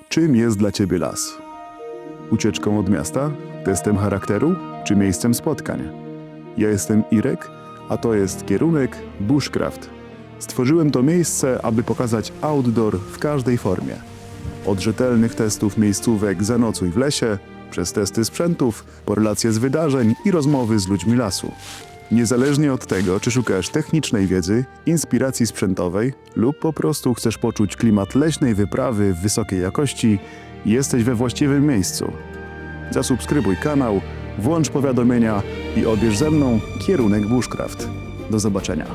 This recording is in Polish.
Czym jest dla Ciebie las? Ucieczką od miasta? Testem charakteru? Czy miejscem spotkań? Ja jestem Irek, a to jest kierunek Bushcraft. Stworzyłem to miejsce, aby pokazać outdoor w każdej formie. Od rzetelnych testów miejscówek Zanocuj w lesie, przez testy sprzętów, po relacje z wydarzeń i rozmowy z ludźmi lasu. Niezależnie od tego, czy szukasz technicznej wiedzy, inspiracji sprzętowej lub po prostu chcesz poczuć klimat leśnej wyprawy w wysokiej jakości, jesteś we właściwym miejscu. Zasubskrybuj kanał, włącz powiadomienia i odbierz ze mną kierunek Bushcraft. Do zobaczenia.